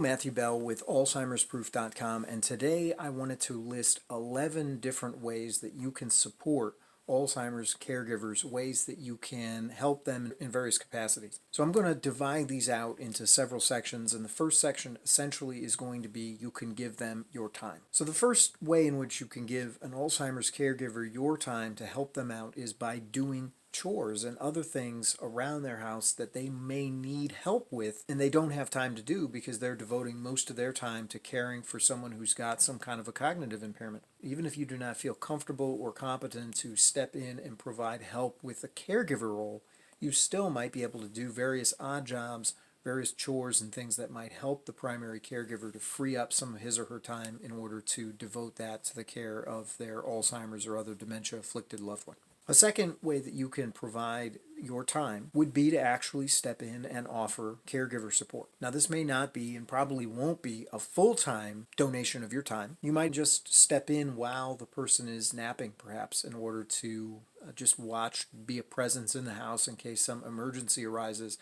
Matthew Bell with Alzheimer'sProof.com, and today I wanted to list 11 different ways that you can support Alzheimer's caregivers, ways that you can help them in various capacities. So I'm going to divide these out into several sections, and the first section essentially is going to be you can give them your time. So the first way in which you can give an Alzheimer's caregiver your time to help them out is by doing chores and other things around their house that they may need help with and they don't have time to do because they're devoting most of their time to caring for someone who's got some kind of a cognitive impairment. Even if you do not feel comfortable or competent to step in and provide help with the caregiver role, you still might be able to do various odd jobs, various chores and things that might help the primary caregiver to free up some of his or her time in order to devote that to the care of their Alzheimer's or other dementia-afflicted loved one. A second way that you can provide your time would be to actually step in and offer caregiver support. Now, this may not be and probably won't be a full-time donation of your time. You might just step in while the person is napping, perhaps, in order to just watch, be a presence in the house in case some emergency arises,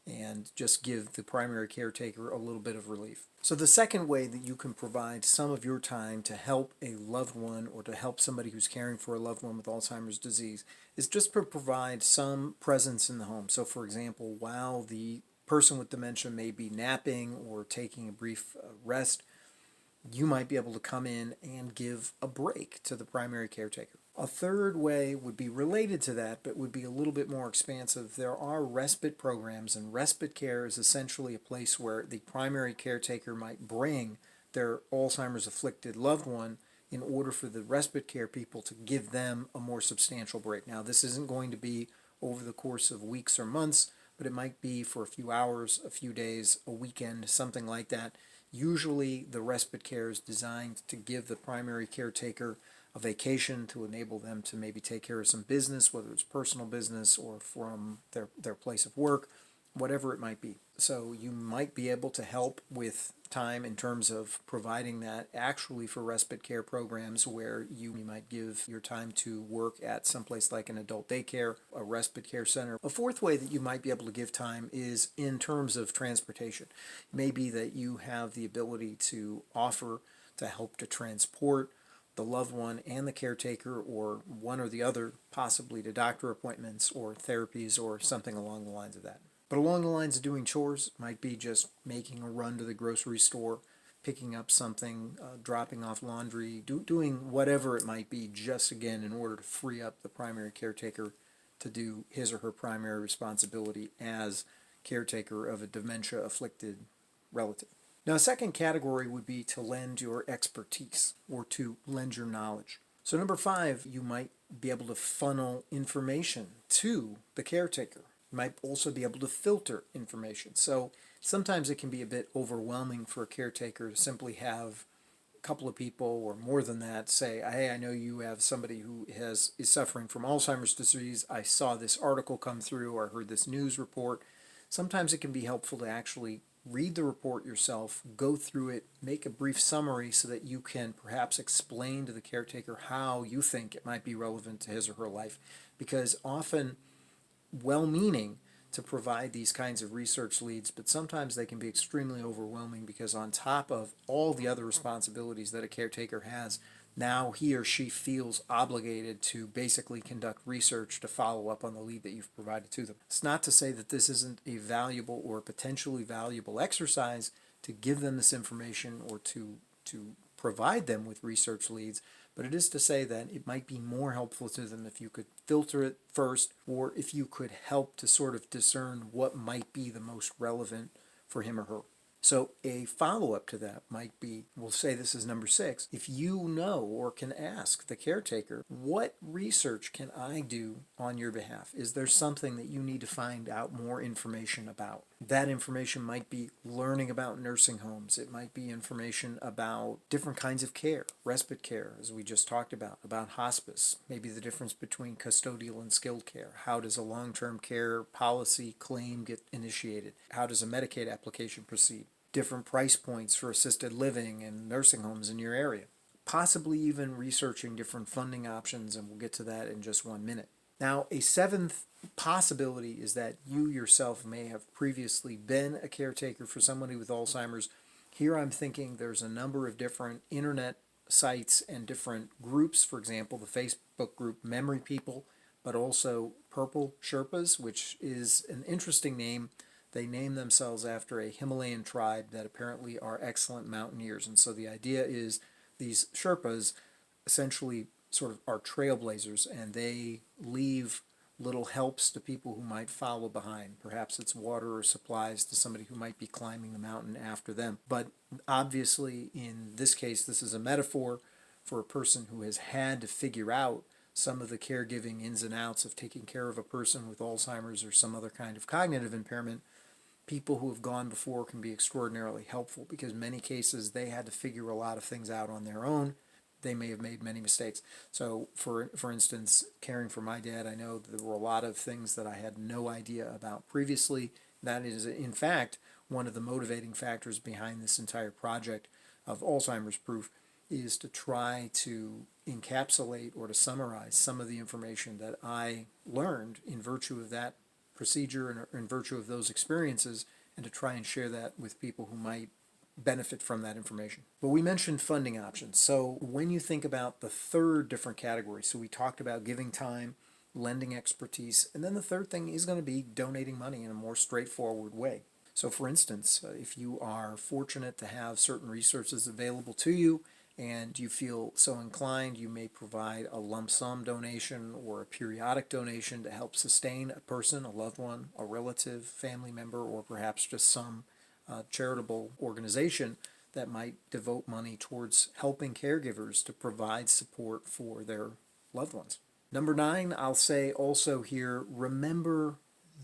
and just give the primary caretaker a little bit of relief. So the second way that you can provide some of your time to help a loved one or to help somebody who's caring for a loved one with Alzheimer's disease is just to provide some presence in the home. So for example, while the person with dementia may be napping or taking a brief rest, you might be able to come in and give a break to the primary caretaker. A third way would be related to that, but would be a little bit more expansive. There are respite programs, and respite care is essentially a place where the primary caretaker might bring their Alzheimer's afflicted loved one in order for the respite care people to give them a more substantial break. Now, this isn't going to be over the course of weeks or months, but it might be for a few hours, a few days, a weekend, something like that. Usually the respite care is designed to give the primary caretaker a vacation to enable them to maybe take care of some business, whether it's personal business or from their place of work, whatever it might be. So you might be able to help with time in terms of providing that actually for respite care programs where you might give your time to work at someplace like an adult daycare, a respite care center. A fourth way that you might be able to give time is in terms of transportation. It may be that you have the ability to offer to help to transport the loved one and the caretaker, or one or the other, possibly to doctor appointments or therapies or something along the lines of that. But along the lines of doing chores, might be just making a run to the grocery store, picking up something, dropping off laundry, doing whatever it might be, just again in order to free up the primary caretaker to do his or her primary responsibility as caretaker of a dementia-afflicted relative. Now, a second category would be to lend your expertise or to lend your knowledge. So number 5, you might be able to funnel information to the caretaker. You might also be able to filter information. So sometimes it can be a bit overwhelming for a caretaker to simply have a couple of people or more than that say, hey, I know you have somebody who is suffering from Alzheimer's disease. I saw this article come through or heard this news report. Sometimes it can be helpful to actually read the report yourself, go through it, make a brief summary so that you can perhaps explain to the caretaker how you think it might be relevant to his or her life. Because often, well-meaning to provide these kinds of research leads, but sometimes they can be extremely overwhelming because on top of all the other responsibilities that a caretaker has, now he or she feels obligated to basically conduct research to follow up on the lead that you've provided to them. It's not to say that this isn't a valuable or potentially valuable exercise to give them this information or to provide them with research leads, but it is to say that it might be more helpful to them if you could filter it first, or if you could help to sort of discern what might be the most relevant for him or her. So a follow-up to that might be, we'll say this is number 6, if you know or can ask the caretaker, what research can I do on your behalf? Is there something that you need to find out more information about? That information might be learning about nursing homes. It might be information about different kinds of care, respite care, as we just talked about hospice, maybe the difference between custodial and skilled care. How does a long-term care policy claim get initiated? How does a Medicaid application proceed? Different price points for assisted living and nursing homes in your area. Possibly even researching different funding options, and we'll get to that in just 1 minute. Now, a 7th possibility is that you yourself may have previously been a caretaker for somebody with Alzheimer's, Here I'm thinking there's a number of different internet sites and different groups, for example, the Facebook group Memory People, but also Purple Sherpas, which is an interesting name. They name themselves after a Himalayan tribe that apparently are excellent mountaineers. And so the idea is these Sherpas essentially sort of are trailblazers, and they leave little helps to people who might follow behind. Perhaps it's water or supplies to somebody who might be climbing the mountain after them. But obviously, in this case, this is a metaphor for a person who has had to figure out some of the caregiving ins and outs of taking care of a person with Alzheimer's or some other kind of cognitive impairment. People who have gone before can be extraordinarily helpful because in many cases they had to figure a lot of things out on their own. They may have made many mistakes. So, for instance, caring for my dad, I know there were a lot of things that I had no idea about previously. That is, in fact, one of the motivating factors behind this entire project of Alzheimer's Proof is to try to encapsulate or to summarize some of the information that I learned in virtue of that procedure and in virtue of those experiences, and to try and share that with people who might benefit from that information. But we mentioned funding options. So when you think about the third different category, so we talked about giving time, lending expertise, and then the third thing is going to be donating money in a more straightforward way. So for instance, if you are fortunate to have certain resources available to you and you feel so inclined, you may provide a lump sum donation or a periodic donation to help sustain a person, a loved one, a relative, family member, or perhaps just some charitable organization that might devote money towards helping caregivers to provide support for their loved ones. Number 9, I'll say also here, remember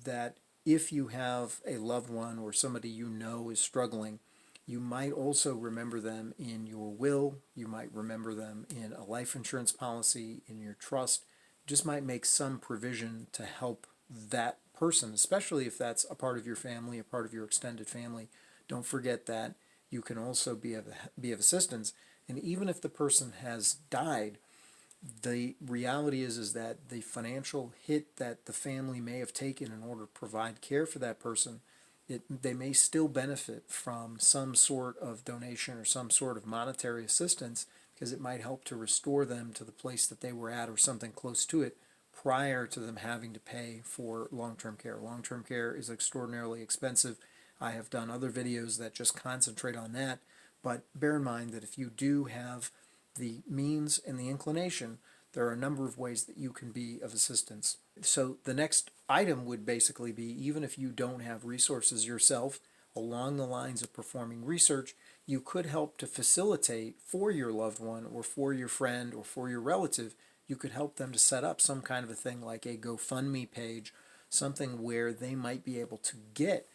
that if you have a loved one or somebody you know is struggling, you might also remember them in your will, you might remember them in a life insurance policy, in your trust. Just might make some provision to help that person, especially if that's a part of your family, a part of your extended family. Don't forget that you can also be of assistance. And even if the person has died, the reality is that the financial hit that the family may have taken in order to provide care for that person, they may still benefit from some sort of donation or some sort of monetary assistance because it might help to restore them to the place that they were at or something close to it prior to them having to pay for long-term care. Long-term care is extraordinarily expensive. I have done other videos that just concentrate on that, but bear in mind that if you do have the means and the inclination, there are a number of ways that you can be of assistance. So the next item would basically be, even if you don't have resources yourself, along the lines of performing research, you could help to facilitate for your loved one or for your friend or for your relative. You could help them to set up some kind of a thing like a GoFundMe page, something where they might be able to get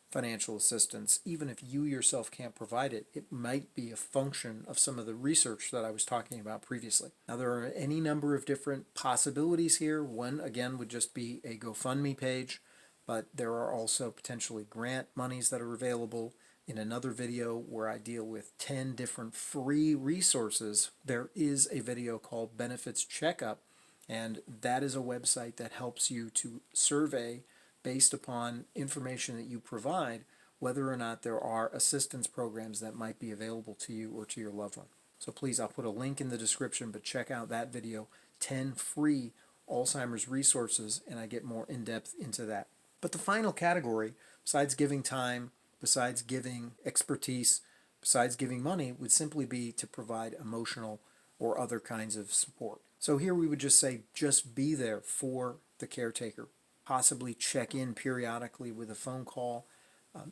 financial assistance, even if you yourself can't provide it. It might be a function of some of the research that I was talking about previously. Now, there are any number of different possibilities here. One, again, would just be a GoFundMe page, but there are also potentially grant monies that are available. In another video where I deal with 10 different free resources, there is a video called Benefits Checkup, and that is a website that helps you to survey, based upon information that you provide, whether or not there are assistance programs that might be available to you or to your loved one. So please, I'll put a link in the description, but check out that video, 10 free Alzheimer's resources, and I get more in-depth into that. But the final category, besides giving time, besides giving expertise, besides giving money, would simply be to provide emotional or other kinds of support. So here we would just say, just be there for the caretaker. Possibly check in periodically with a phone call.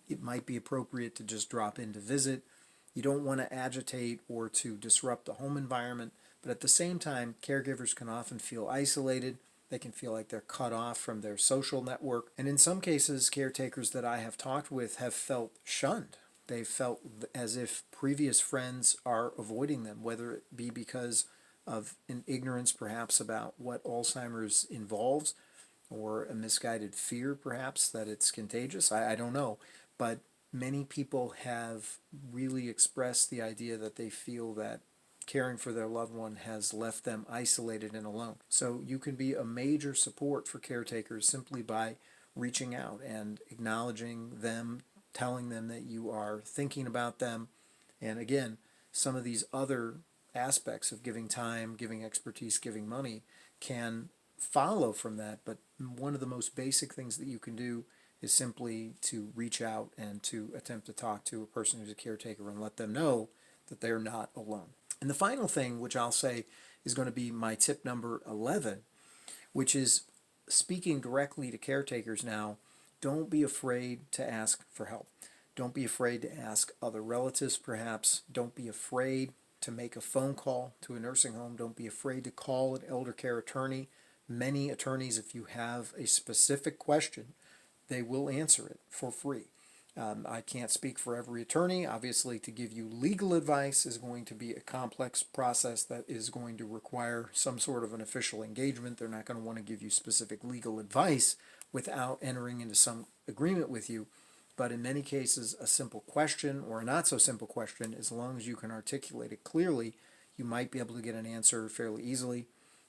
It might be appropriate to just drop in to visit. You don't want to agitate or to disrupt the home environment, but at the same time, caregivers can often feel isolated. They can feel like they're cut off from their social network. And in some cases, caretakers that I have talked with have felt shunned. They felt as if previous friends are avoiding them, whether it be because of an ignorance perhaps about what Alzheimer's involves, or a misguided fear perhaps that it's contagious. I don't know. But many people have really expressed the idea that they feel that caring for their loved one has left them isolated and alone. So you can be a major support for caretakers simply by reaching out and acknowledging them telling them that you are thinking about them. And again, some of these other aspects of giving time, giving expertise, giving money can follow from that. But one of the most basic things that you can do is simply to reach out and to attempt to talk to a person who's a caretaker and let them know that they're not alone. And the final thing, which I'll say is going to be my tip number 11, which is speaking directly to caretakers now. Don't be afraid to ask for help. Don't be afraid to ask other relatives, perhaps. Don't be afraid to make a phone call to a nursing home. Don't be afraid to call an elder care attorney. Many attorneys, if you have a specific question, they will answer it for free. I can't speak for every attorney. Obviously, to give you legal advice is going to be a complex process that is going to require some sort of an official engagement. They're not going to want to give you specific legal advice without entering into some agreement with you. But in many cases, a simple question or a not so simple question, as long as you can articulate it clearly, you might be able to get an answer fairly easily.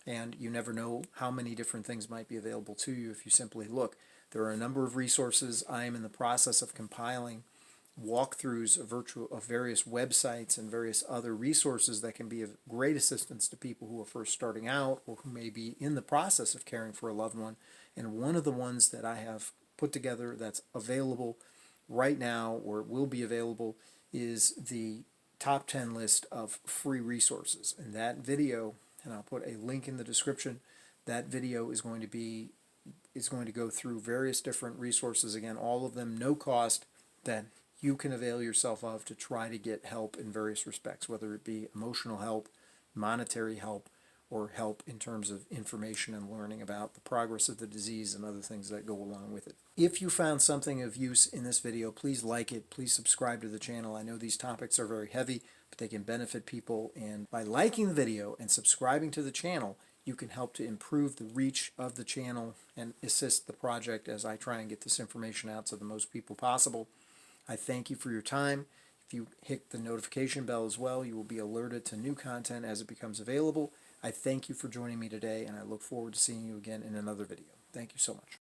And you never know how many different things might be available to you if you simply look. There are a number of resources. I am in the process of compiling walkthroughs of various websites and various other resources that can be of great assistance to people who are first starting out or who may be in the process of caring for a loved one. And one of the ones that I have put together that's available right now, or will be available, is the top 10 list of free resources. And that video, and I'll put a link in the description, that video is going to go through various different resources, again, all of them no cost, that you can avail yourself of to try to get help in various respects, whether it be emotional help, monetary help, or help in terms of information and learning about the progress of the disease and other things that go along with it. If you found something of use in this video, please like it, please subscribe to the channel. I know these topics are very heavy, but they can benefit people, and by liking the video and subscribing to the channel, you can help to improve the reach of the channel and assist the project as I try and get this information out to the most people possible. I thank you for your time. If you hit the notification bell as well, you will be alerted to new content as it becomes available. I thank you for joining me today, and I look forward to seeing you again in another video. Thank you so much.